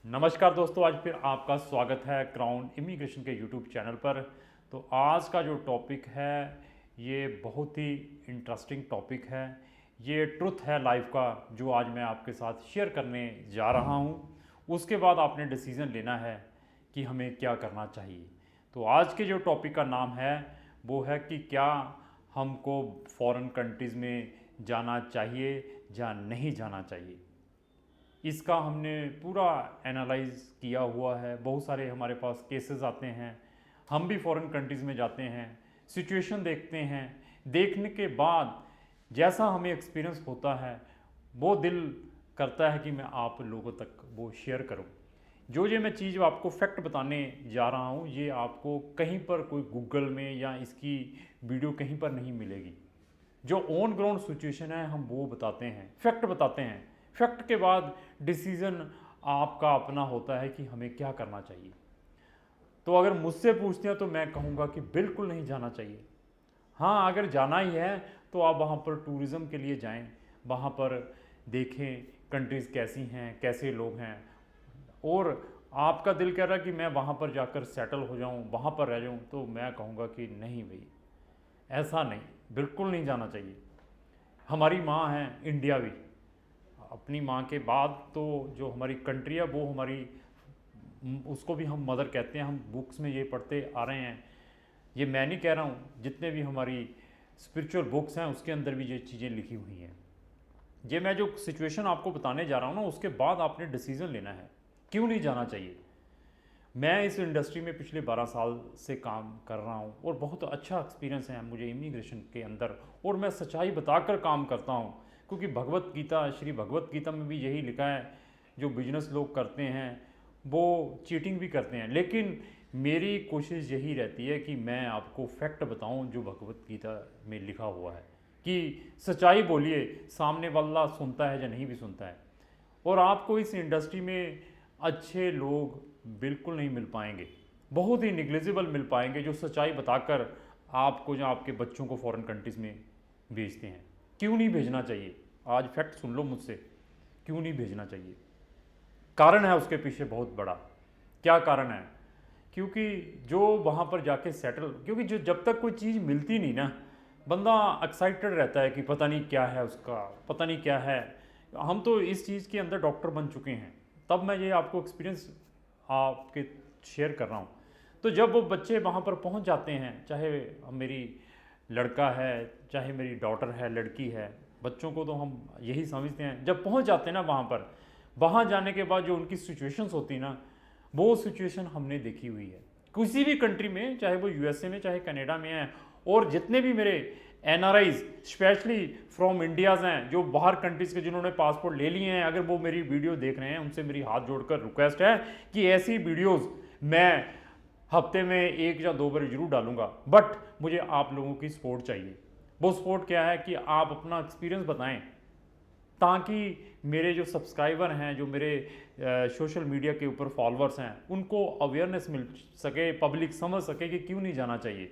नमस्कार दोस्तों, आज फिर आपका स्वागत है क्राउन इमिग्रेशन के यूट्यूब चैनल पर। तो आज का जो टॉपिक है ये बहुत ही इंटरेस्टिंग टॉपिक है। ये ट्रुथ है लाइफ का जो आज मैं आपके साथ शेयर करने जा रहा हूँ। उसके बाद आपने डिसीज़न लेना है कि हमें क्या करना चाहिए। तो आज के जो टॉपिक का नाम है वो है कि क्या हमको फॉरेन कंट्रीज़ में जाना चाहिए या नहीं जाना चाहिए। इसका हमने पूरा एनालाइज किया हुआ है। बहुत सारे हमारे पास केसेस आते हैं, हम भी फॉरेन कंट्रीज़ में जाते हैं, सिचुएशन देखते हैं। देखने के बाद जैसा हमें एक्सपीरियंस होता है वो दिल करता है कि मैं आप लोगों तक वो शेयर करूं। जो ये मैं चीज़ आपको फैक्ट बताने जा रहा हूं ये आपको कहीं पर कोई गूगल में या इसकी वीडियो कहीं पर नहीं मिलेगी। जो ऑन ग्राउंड सिचुएशन है हम वो बताते हैं, फैक्ट बताते हैं। फैक्ट के बाद डिसीज़न आपका अपना होता है कि हमें क्या करना चाहिए। तो अगर मुझसे पूछते हैं तो मैं कहूँगा कि बिल्कुल नहीं जाना चाहिए। हाँ, अगर जाना ही है तो आप वहाँ पर टूरिज़्म के लिए जाएं, वहाँ पर देखें कंट्रीज़ कैसी हैं, कैसे लोग हैं, और आपका दिल कह रहा है कि मैं वहाँ पर जाकर सेटल हो जाऊँ, वहाँ पर रह जाऊँ, तो मैं कहूँगा कि नहीं भाई, ऐसा नहीं, बिल्कुल नहीं जाना चाहिए। हमारी माँ है इंडिया भी, अपनी माँ के बाद तो जो हमारी कंट्री है वो हमारी, उसको भी हम मदर कहते हैं। हम बुक्स में ये पढ़ते आ रहे हैं। ये मैं नहीं कह रहा हूँ, जितने भी हमारी स्पिरिचुअल बुक्स हैं उसके अंदर भी ये चीज़ें लिखी हुई हैं। ये मैं जो सिचुएशन आपको बताने जा रहा हूँ ना, उसके बाद आपने डिसीज़न लेना है क्यों नहीं जाना चाहिए। मैं इस इंडस्ट्री में पिछले 12 साल से काम कर रहा हूँ और बहुत अच्छा एक्सपीरियंस है मुझे इमिग्रेशन के अंदर, और मैं सच्चाई बताकर काम करता हूँ। क्योंकि भगवत गीता, श्री भगवत गीता में भी यही लिखा है, जो बिजनेस लोग करते हैं वो चीटिंग भी करते हैं, लेकिन मेरी कोशिश यही रहती है कि मैं आपको फैक्ट बताऊं जो भगवत गीता में लिखा हुआ है, कि सच्चाई बोलिए, सामने वाला सुनता है या नहीं भी सुनता है। और आपको इस इंडस्ट्री में अच्छे लोग बिल्कुल नहीं मिल पाएंगे, बहुत ही निग्लिजिबल मिल पाएंगे, जो सच्चाई बताकर आपको या आपके बच्चों को फॉरेन कंट्रीज़ में भेजते हैं। क्यों नहीं भेजना चाहिए, आज फैक्ट सुन लो मुझसे, क्यों नहीं भेजना चाहिए। कारण है उसके पीछे बहुत बड़ा। क्या कारण है? क्योंकि जो वहाँ पर जाके सेटल, क्योंकि जो जब तक कोई चीज़ मिलती नहीं ना, बंदा एक्साइटेड रहता है कि पता नहीं क्या है उसका, पता नहीं क्या है। हम तो इस चीज़ के अंदर डॉक्टर बन चुके हैं, तब मैं ये आपको एक्सपीरियंस आपके शेयर कर रहा हूँ। तो जब वो बच्चे वहाँ पर पहुँच जाते हैं, चाहे मेरी लड़का है, चाहे मेरी डॉटर है, लड़की है, बच्चों को तो हम यही समझते हैं। जब पहुँच जाते हैं ना वहाँ पर, वहाँ जाने के बाद जो उनकी सिचुएशंस होती है ना, वो सिचुएशन हमने देखी हुई है किसी भी कंट्री में, चाहे वो यूएसए में, चाहे कनाडा में है। और जितने भी मेरे एनआरआईज स्पेशली फ्रॉम इंडियाज़ हैं, जो बाहर कंट्रीज़ के जिन्होंने पासपोर्ट ले लिए हैं, अगर वो मेरी वीडियो देख रहे हैं, उनसे मेरी हाथ जोड़कर रिक्वेस्ट है कि ऐसी वीडियोज़ मैं हफ्ते में 1 या 2 बार जरूर डालूंगा। बट मुझे आप लोगों की सपोर्ट चाहिए। वो सपोर्ट क्या है कि आप अपना एक्सपीरियंस बताएं, ताकि मेरे जो सब्सक्राइबर हैं, जो मेरे सोशल मीडिया के ऊपर फॉलोअर्स हैं, उनको अवेयरनेस मिल सके, पब्लिक समझ सके कि क्यों नहीं जाना चाहिए।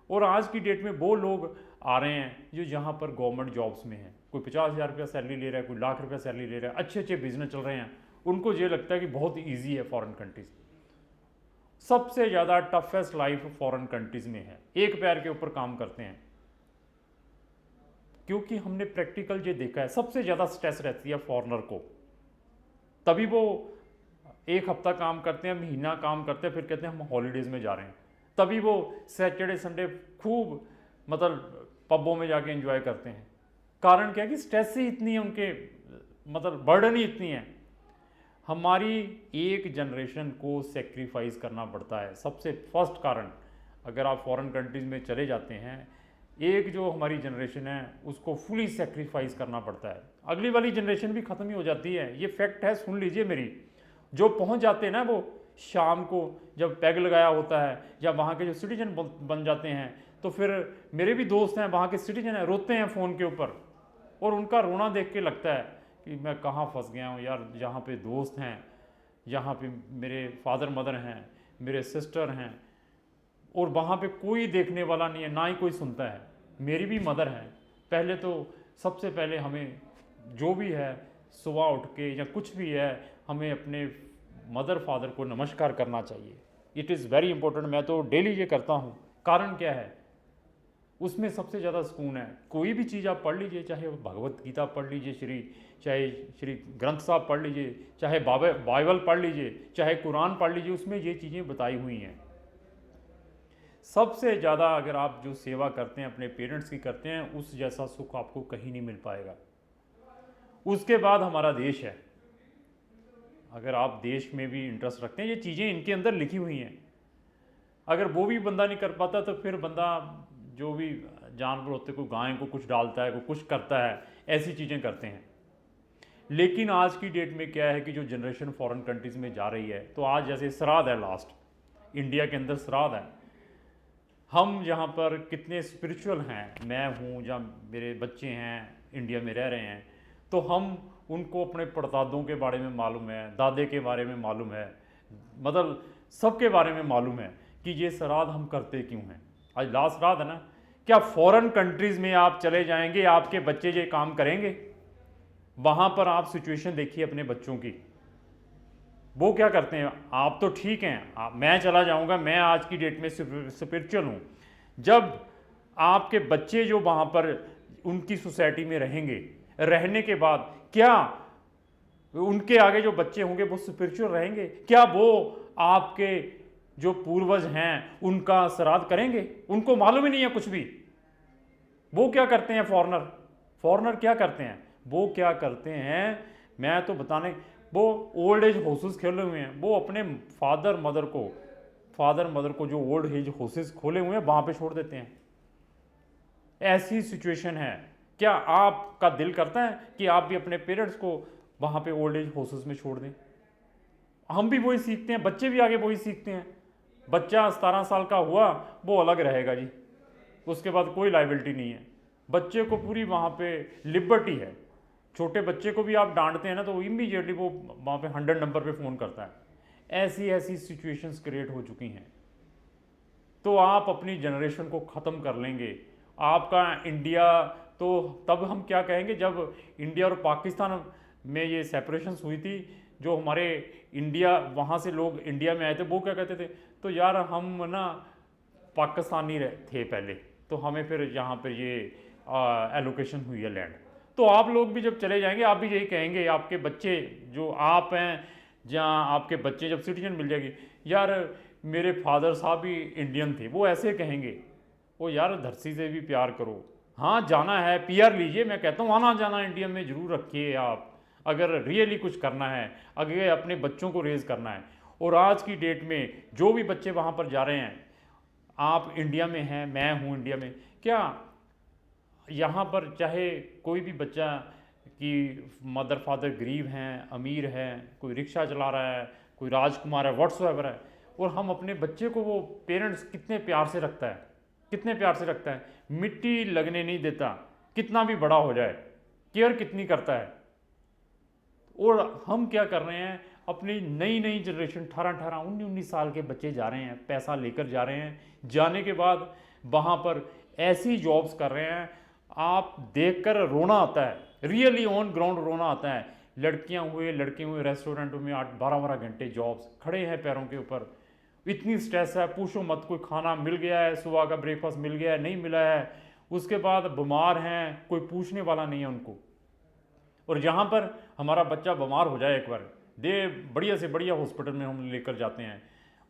और आज की डेट में वो लोग आ रहे हैं जो यहाँ पर गवर्नमेंट जॉब्स में हैं, कोई 50,000 रुपया सैलरी ले रहा है, कोई लाख रुपया सैलरी ले रहा है, अच्छे अच्छे बिजनेस चल रहे हैं। उनको ये लगता है कि बहुत ईजी है फॉरेन कंट्रीज़। सबसे ज़्यादा टफेस्ट लाइफ फॉरेन कंट्रीज़ में है, एक पैर के ऊपर काम करते हैं। क्योंकि हमने प्रैक्टिकल ये देखा है, सबसे ज़्यादा स्ट्रेस रहती है फॉरेनर को। तभी वो 1 हफ्ता काम करते हैं, महीना काम करते हैं, फिर कहते हैं हम हॉलीडेज़ में जा रहे हैं। तभी वो सैटरडे संडे खूब मतलब पबों में जाके एंजॉय करते हैं। कारण क्या है कि स्ट्रेस ही इतनी है उनके, मतलब बर्डन ही इतनी है। हमारी एक जनरेशन को सेक्रीफाइस करना पड़ता है, सबसे फर्स्ट कारण। अगर आप फॉरेन कंट्रीज़ में चले जाते हैं, एक जो हमारी जनरेशन है उसको फुली सेक्रीफाइस करना पड़ता है। अगली वाली जनरेशन भी ख़त्म ही हो जाती है, ये फैक्ट है, सुन लीजिए मेरी। जो पहुंच जाते हैं ना, वो शाम को जब पैग लगाया होता है, या वहाँ के जो सिटीजन बन जाते हैं, तो फिर मेरे भी दोस्त हैं वहाँ के सिटीजन हैं, रोते हैं फ़ोन के ऊपर, और उनका रोना देख के लगता है कि मैं कहाँ फंस गया हूँ यार। यहाँ पे दोस्त हैं, यहाँ पे मेरे फादर मदर हैं, मेरे सिस्टर हैं, और वहाँ पे कोई देखने वाला नहीं है, ना ही कोई सुनता है। मेरी भी मदर है। पहले तो सबसे पहले हमें जो भी है सुबह उठ के या कुछ भी है, हमें अपने मदर फादर को नमस्कार करना चाहिए। It is very important. मैं तो डेली ये करता हूँ। कारण क्या है, उसमें सबसे ज़्यादा सुकून है। कोई भी चीज़ आप पढ़ लीजिए, चाहे भगवत गीता पढ़ लीजिए, चाहे श्री ग्रंथ साहब पढ़ लीजिए, चाहे बाइबल पढ़ लीजिए, चाहे कुरान पढ़ लीजिए, उसमें ये चीज़ें बताई हुई हैं। सबसे ज़्यादा अगर आप जो सेवा करते हैं अपने पेरेंट्स की करते हैं, उस जैसा सुख आपको कहीं नहीं मिल पाएगा। उसके बाद हमारा देश है। अगर आप देश में भी इंटरेस्ट रखते हैं, ये चीज़ें इनके अंदर लिखी हुई हैं। अगर वो भी बंदा नहीं कर पाता तो फिर बंदा जो भी जानवर होते, कोई गाय को कुछ डालता है, कोई कुछ करता है, ऐसी चीज़ें करते हैं। लेकिन आज की डेट में क्या है कि जो जनरेशन फॉरेन कंट्रीज़ में जा रही है, तो आज जैसे श्राद्ध है, लास्ट इंडिया के अंदर श्राद्ध है, हम यहाँ पर कितने स्पिरिचुअल हैं, मैं हूँ या मेरे बच्चे हैं इंडिया में रह रहे हैं, तो हम उनको अपने परदादों के बारे में मालूम है, दादे के बारे में मालूम है, मतलब सबके बारे में मालूम है कि ये श्राद्ध हम करते क्यों हैं। आज लास्ट श्राद्ध है ना, क्या फॉरेन कंट्रीज़ में आप चले जाएंगे, आपके बच्चे ये काम करेंगे? वहाँ पर आप सिचुएशन देखिए अपने बच्चों की, वो क्या करते हैं। आप तो ठीक हैं, मैं चला जाऊंगा, मैं आज की डेट में स्पिरिचुअल हूँ। जब आपके बच्चे जो वहाँ पर उनकी सोसाइटी में रहेंगे, रहने के बाद क्या उनके आगे जो बच्चे होंगे वो स्पिरिचुअल रहेंगे? क्या वो आपके जो पूर्वज हैं उनका श्राद्ध करेंगे? उनको मालूम ही नहीं है कुछ भी। वो क्या करते हैं फॉरनर क्या करते हैं, वो क्या करते हैं, मैं तो बताने, वो ओल्ड एज हाउसेस खोले हुए हैं। वो अपने फादर मदर को जो ओल्ड एज हाउसेस खोले हुए हैं वहाँ पे छोड़ देते हैं। ऐसी सिचुएशन है। क्या आपका दिल करता है कि आप भी अपने पेरेंट्स को वहाँ पे ओल्ड एज हाउसेस में छोड़ दें? हम भी वही सीखते हैं, बच्चे भी आगे वही सीखते हैं। बच्चा 17 साल का हुआ वो अलग रहेगा जी, उसके बाद कोई लाइबिलिटी नहीं है। बच्चे को पूरी वहाँ पे लिबर्टी है। छोटे बच्चे को भी आप डांटते हैं ना तो इमीडिएटली वो वहाँ पे 100 नंबर पे फ़ोन करता है। ऐसी सिचुएशंस क्रिएट हो चुकी हैं। तो आप अपनी जनरेशन को ख़त्म कर लेंगे। आपका इंडिया, तो तब हम क्या कहेंगे, जब इंडिया और पाकिस्तान में ये सेपरेशंस हुई थी, जो हमारे इंडिया वहाँ से लोग इंडिया में आए थे, वो क्या कहते थे, तो यार हम ना पाकिस्तानी थे पहले, तो हमें फिर यहाँ पर ये एलोकेशन हुई है लैंड। तो आप लोग भी जब चले जाएंगे आप भी यही कहेंगे, आपके बच्चे जो आप हैं, जहाँ आपके बच्चे जब सिटीजन मिल जाएगी, यार मेरे फादर साहब भी इंडियन थे, वो ऐसे कहेंगे, वो यार धरती से भी प्यार करो। हाँ जाना है पीआर लीजिए, मैं कहता हूँ आना जाना इंडिया में ज़रूर रखिए आप, अगर रियली कुछ करना है, अगर अपने बच्चों को रेज़ करना है। और आज की डेट में जो भी बच्चे वहाँ पर जा रहे हैं, आप इंडिया में हैं, मैं हूँ इंडिया में, क्या यहाँ पर चाहे कोई भी बच्चा कि मदर फादर गरीब हैं, अमीर हैं, कोई रिक्शा चला रहा है, कोई राजकुमार है, व्हाट्सएवर है, और हम अपने बच्चे को, वो पेरेंट्स कितने प्यार से रखता है, कितने प्यार से रखता है, मिट्टी लगने नहीं देता, कितना भी बड़ा हो जाए, केयर कितनी करता है। और हम क्या कर रहे हैं, अपनी नई जनरेशन 18 19 साल के बच्चे जा रहे हैं, पैसा लेकर जा रहे हैं, जाने के बाद वहाँ पर ऐसी जॉब्स कर रहे हैं, आप देखकर रोना आता है, रियली ऑन ग्राउंड रोना आता है। लड़के हुए रेस्टोरेंटों में 8-12 घंटे जॉब्स, खड़े हैं पैरों के ऊपर, इतनी स्ट्रेस है पूछो मत। कोई खाना मिल गया है, सुबह का ब्रेकफास्ट मिल गया है, नहीं मिला है, उसके बाद बीमार हैं, कोई पूछने वाला नहीं है उनको। और यहाँ पर हमारा बच्चा बीमार हो जाए एक बार, बढ़िया से बढ़िया हॉस्पिटल में हम लेकर जाते हैं।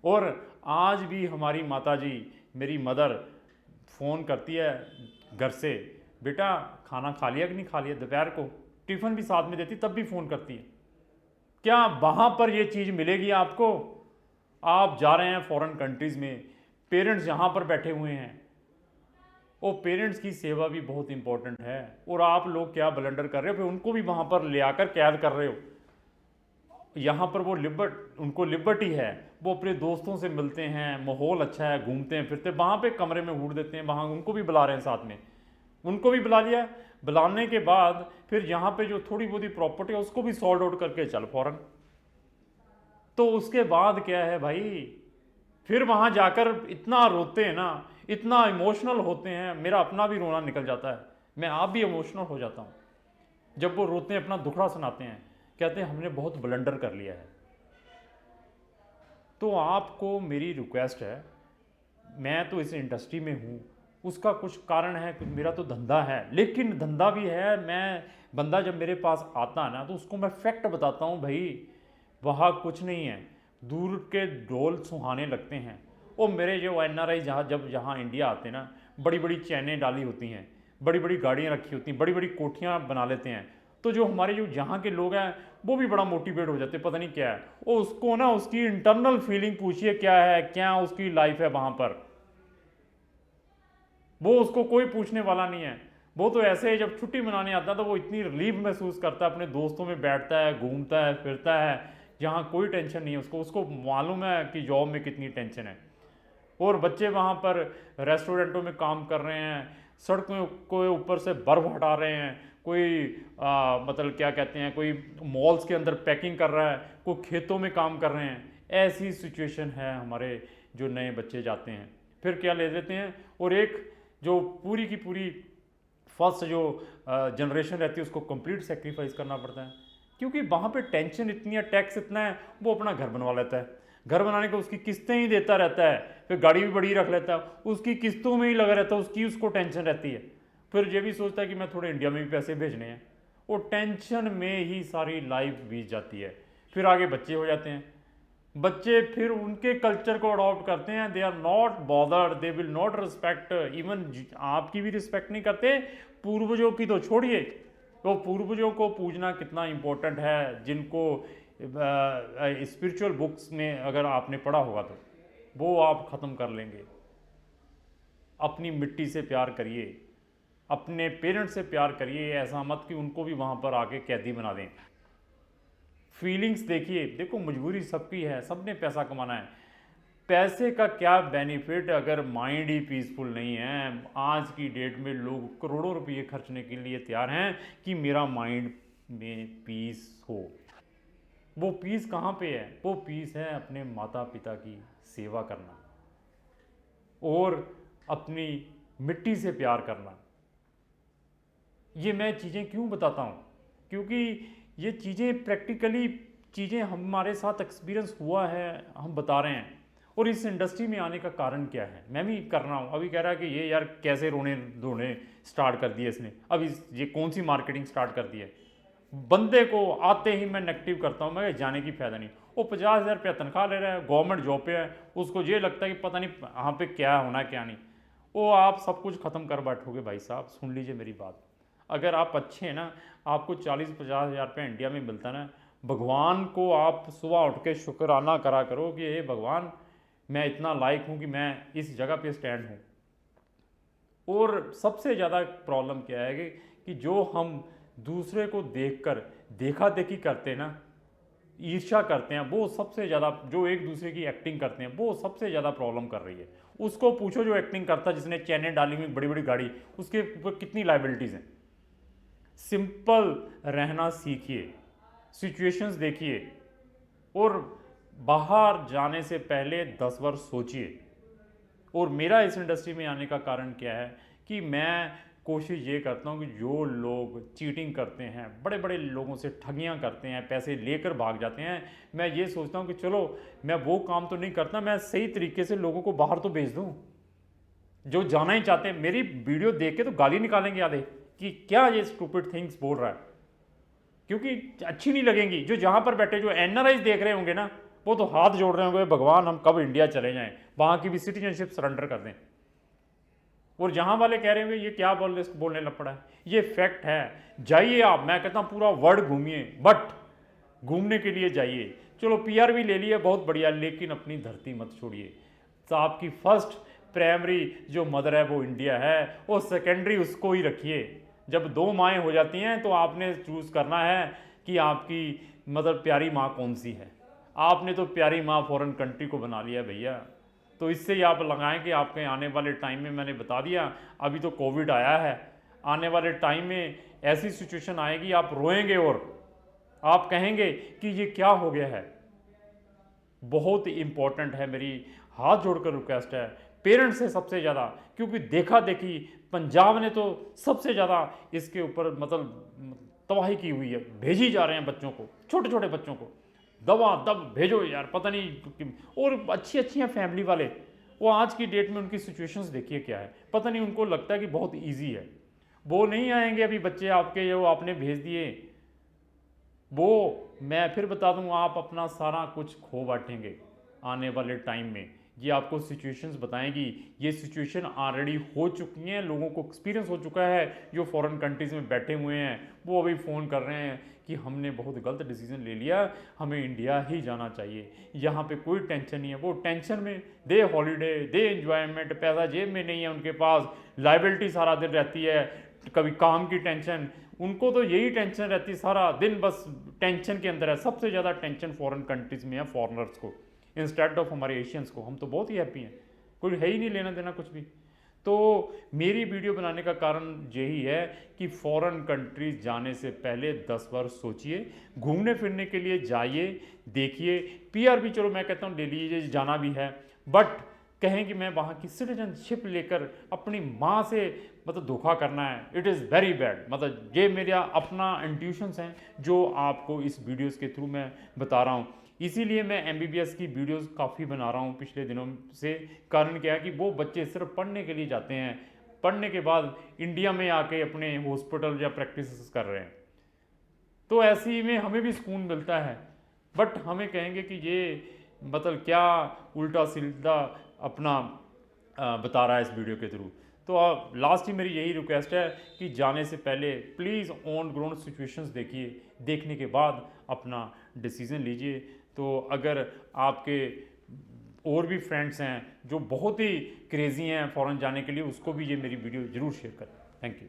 और आज भी हमारी माता जी, मेरी मदर फ़ोन करती है घर से, बेटा खाना खा लिया कि नहीं खा लिया, दोपहर को टिफ़िन भी साथ में देती, तब भी फ़ोन करती है। क्या वहाँ पर ये चीज़ मिलेगी आपको? आप जा रहे हैं फॉरेन कंट्रीज़ में, पेरेंट्स यहाँ पर बैठे हुए हैं, और पेरेंट्स की सेवा भी बहुत इंपॉर्टेंट है। और आप लोग क्या ब्लंडर कर रहे हो, फिर उनको भी वहाँ पर ले आकर कैद कर रहे हो। यहाँ पर वो उनको लिबर्टी है, वो अपने दोस्तों से मिलते हैं, माहौल अच्छा है, घूमते हैं फिरते, वहाँ पे कमरे में हूड़ देते हैं, वहाँ उनको भी बुला रहे हैं साथ में, उनको भी बुला लिया। बुलाने के बाद फिर यहाँ पे जो थोड़ी बहुत प्रॉपर्टी है उसको भी सॉल्ट आउट करके चल फौरन। तो उसके बाद क्या है भाई, फिर वहाँ जाकर इतना रोते हैं ना, इतना इमोशनल होते हैं, मेरा अपना भी रोना निकल जाता है, मैं आप भी इमोशनल हो जाता हूँ। जब वो रोते हैं, अपना दुखड़ा सुनाते हैं, कहते हैं हमने बहुत ब्लंडर कर लिया है। तो आपको मेरी रिक्वेस्ट है, मैं तो इस इंडस्ट्री में हूँ, उसका कुछ कारण है, कुछ मेरा तो धंधा है, लेकिन धंधा भी है। मैं बंदा जब मेरे पास आता है ना, तो उसको मैं फैक्ट बताता हूँ, भाई वहाँ कुछ नहीं है, दूर के ढोल सुहाने लगते हैं। वो मेरे जो NRI जहाँ इंडिया आते हैं ना, बड़ी बड़ी चैनें डाली होती हैं, बड़ी बड़ी गाड़ियाँ रखी होती हैं, बड़ी बड़ी कोठियाँ बना लेते हैं। तो जो हमारे जो यहाँ के लोग हैं वो भी बड़ा मोटिवेट हो जाते हैं, पता नहीं क्या है वो, उसको ना उसकी इंटरनल फीलिंग पूछिए क्या है, क्या उसकी लाइफ है वहाँ पर, वो उसको कोई पूछने वाला नहीं है। वो तो ऐसे ही जब छुट्टी मनाने आता है तो वो इतनी रिलीफ महसूस करता है, अपने दोस्तों में बैठता है, घूमता है, फिरता है, जहाँ कोई टेंशन नहीं है उसको। उसको मालूम है कि जॉब में कितनी टेंशन है। और बच्चे वहाँ पर रेस्टोरेंटों में काम कर रहे हैं, सड़कों के ऊपर से बर्फ हटा रहे हैं, कोई मतलब क्या कहते हैं, कोई मॉल्स के अंदर पैकिंग कर रहा है, कोई खेतों में काम कर रहे हैं। ऐसी सिचुएशन है हमारे जो नए बच्चे जाते हैं, फिर क्या ले लेते हैं, और एक जो पूरी की पूरी फर्स्ट जो जनरेशन रहती है उसको कंप्लीट सेक्रीफाइस करना पड़ता है, क्योंकि वहाँ पे टेंशन इतनी है, टैक्स इतना है। वो अपना घर बनवा लेता है, घर बनाने को उसकी किस्तें ही देता रहता है, फिर गाड़ी भी बड़ी रख लेता है, उसकी किस्तों में ही लगा रहता है, उसकी उसको टेंशन रहती है। फिर ये भी सोचता है कि मैं थोड़े इंडिया में भी पैसे भेजने हैं, वो टेंशन में ही सारी लाइफ बीत जाती है। फिर आगे बच्चे हो जाते हैं, बच्चे फिर उनके कल्चर को अडॉप्ट करते हैं, they are not bothered, they will not respect, even आपकी भी रिस्पेक्ट नहीं करते, पूर्वजों की तो छोड़िए। तो पूर्वजों को पूजना कितना इंपॉर्टेंट है, जिनको स्पिरिचुअल बुक्स में अगर आपने पढ़ा होगा तो वो आप ख़त्म कर लेंगे। अपनी मिट्टी से प्यार करिए, अपने पेरेंट्स से प्यार करिए, ऐसा मत कि उनको भी वहाँ पर आके कैदी बना दें। फीलिंग्स देखिए, देखो मजबूरी सबकी है, सबने पैसा कमाना है। पैसे का क्या बेनिफिट अगर माइंड ही पीसफुल नहीं है। आज की डेट में लोग करोड़ों रुपये खर्चने के लिए तैयार हैं कि मेरा माइंड में पीस हो। वो पीस कहाँ पे है? वो पीस है अपने माता पिता की सेवा करना और अपनी मिट्टी से प्यार करना। ये मैं चीज़ें क्यों बताता हूँ? क्योंकि ये चीज़ें प्रैक्टिकली चीज़ें हमारे साथ एक्सपीरियंस हुआ है, हम बता रहे हैं। और इस इंडस्ट्री में आने का कारण क्या है, मैं भी कर रहा हूँ। अभी कह रहा है कि ये यार कैसे रोने धोने स्टार्ट कर दिए इसने, अब ये कौन सी मार्केटिंग स्टार्ट कर दी है। बंदे को आते ही मैं नेगेटिव करता हूँ, मैं जाने की फ़ायदा नहीं। वो 50,000 रुपया तनख्वाह ले रहा है, गवर्नमेंट जॉब पे है, उसको ये लगता है कि पता नहीं यहाँ पे क्या होना क्या नहीं। वो आप सब कुछ ख़त्म कर बैठोगे भाई साहब। सुन लीजिए मेरी बात, अगर आप अच्छे हैं ना, आपको 40-50 हज़ार रुपया इंडिया में मिलता है ना, भगवान को आप सुबह उठ के शुक्राना करा करो कि हे भगवान, मैं इतना लायक हूँ कि मैं इस जगह पे स्टैंड हूँ। और सबसे ज़्यादा प्रॉब्लम क्या है कि जो हम दूसरे को देखकर देखा देखी करते हैं ना, ईर्ष्या करते हैं, वो सबसे ज़्यादा, जो एक दूसरे की एक्टिंग करते हैं वो सबसे ज़्यादा प्रॉब्लम कर रही है। उसको पूछो जो एक्टिंग करता है, जिसने चैनें डाली हुई बड़ी बड़ी गाड़ी, उसके ऊपर कितनी लाइबिलिटीज़ हैं। सिंपल रहना सीखिए, सिचुएशंस देखिए, और बाहर जाने से पहले 10 बार सोचिए। और मेरा इस इंडस्ट्री में आने का कारण क्या है कि मैं कोशिश ये करता हूँ कि जो लोग चीटिंग करते हैं, बड़े बड़े लोगों से ठगियाँ करते हैं, पैसे लेकर भाग जाते हैं, मैं ये सोचता हूँ कि चलो मैं वो काम तो नहीं करता, मैं सही तरीके से लोगों को बाहर तो भेज दूँ। जो जाना ही चाहते हैं, मेरी वीडियो देख के तो गाली निकालेंगे आधे कि क्या ये स्टूपिड थिंग्स बोल रहा है, क्योंकि अच्छी नहीं लगेंगी। जो जहाँ पर बैठे जो NRIs देख रहे होंगे ना, वो तो हाथ जोड़ रहे होंगे, भगवान हम कब इंडिया चले जाएं, वहाँ की भी सिटीजनशिप सरेंडर कर दें। और जहाँ वाले कह रहे होंगे ये क्या बोलने लग पड़ा है, ये फैक्ट है। जाइए आप, मैं कहता हूँ पूरा वर्ल्ड घूमिए, बट घूमने के लिए जाइए। चलो PR भी ले लिए, बहुत बढ़िया, लेकिन अपनी धरती मत छोड़िए। तो आपकी फर्स्ट प्राइमरी जो मदर है वो इंडिया है, और सेकेंडरी उसको ही रखिए। जब 2 माएँ हो जाती हैं तो आपने चूज़ करना है कि आपकी मतलब प्यारी माँ कौन सी है। आपने तो प्यारी माँ फॉरेन कंट्री को बना लिया भैया। तो इससे ही आप लगाएं कि आपके आने वाले टाइम में, मैंने बता दिया, अभी तो कोविड आया है, आने वाले टाइम में ऐसी सिचुएशन आएगी आप रोएंगे और आप कहेंगे कि ये क्या हो गया है। बहुत इंपॉर्टेंट है, मेरी हाथ जोड़कर रिक्वेस्ट है पेरेंट्स से सबसे ज़्यादा, क्योंकि देखा देखी पंजाब ने तो सबसे ज़्यादा इसके ऊपर मतलब तबाही की हुई है, भेजी जा रहे हैं बच्चों को, छोटे छोटे बच्चों को दवा दब भेजो यार, पता नहीं। और अच्छी अच्छी हैं फैमिली वाले, वो आज की डेट में उनकी सिचुएशंस देखिए क्या है, पता नहीं उनको लगता है कि बहुत ईजी है। वो नहीं आएंगे अभी बच्चे आपके जो आपने भेज दिए, वो मैं फिर बता दूं आप अपना सारा कुछ खो बैठेंगे आने वाले टाइम में। ये आपको सिचुएशंस बताएंगी, ये सिचुएशन ऑलरेडी हो चुकी हैं, लोगों को एक्सपीरियंस हो चुका है। जो फॉरेन कंट्रीज़ में बैठे हुए हैं वो अभी फ़ोन कर रहे हैं कि हमने बहुत गलत डिसीजन ले लिया, हमें इंडिया ही जाना चाहिए, यहाँ पे कोई टेंशन नहीं है। वो टेंशन में दे हॉलीडे, दे एंजॉयमेंट, पैसा जेब में नहीं है उनके पास, लाइबिलिटी सारा दिन रहती है, कभी काम की टेंशन, उनको तो यही टेंशन रहती है सारा दिन, बस टेंशन के अंदर है। सबसे ज़्यादा टेंशन फॉरेन कंट्रीज़ में है फॉरेनर्स को, इंस्टेड ऑफ हमारे एशियंस को। हम तो बहुत ही हैप्पी हैं, कोई है ही नहीं लेना देना कुछ भी। तो मेरी वीडियो बनाने का कारण यही है कि फॉरेन कंट्रीज जाने से पहले 10 बार सोचिए, घूमने फिरने के लिए जाइए, देखिए। पीआर भी चलो मैं कहता हूँ ले लीजिए, जाना भी है, बट कहें कि मैं वहाँ की सिटीजनशिप लेकर अपनी माँ से मतलब धोखा करना है, इट इज़ वेरी बैड। मतलब ये मेरा अपना इंट्यूशंस हैं जो आपको इस वीडियोस के थ्रू मैं बता रहा हूँ। इसीलिए मैं एमबीबीएस की वीडियोस काफ़ी बना रहा हूँ पिछले दिनों से। कारण क्या है कि वो बच्चे सिर्फ पढ़ने के लिए जाते हैं, पढ़ने के बाद इंडिया में आके अपने हॉस्पिटल या प्रैक्टिस कर रहे हैं, तो ऐसी में हमें भी सुकून मिलता है। बट हमें कहेंगे कि ये मतलब क्या उल्टा सीधा अपना बता रहा है इस वीडियो के थ्रू। तो लास्ट ही मेरी यही रिक्वेस्ट है कि जाने से पहले प्लीज़ ऑन ग्राउंड सिचुएशंस देखिए, देखने के बाद अपना डिसीज़न लीजिए। तो अगर आपके और भी फ्रेंड्स हैं जो बहुत ही क्रेज़ी हैं फ़ॉरेन जाने के लिए, उसको भी ये मेरी वीडियो ज़रूर शेयर करें। Thank you.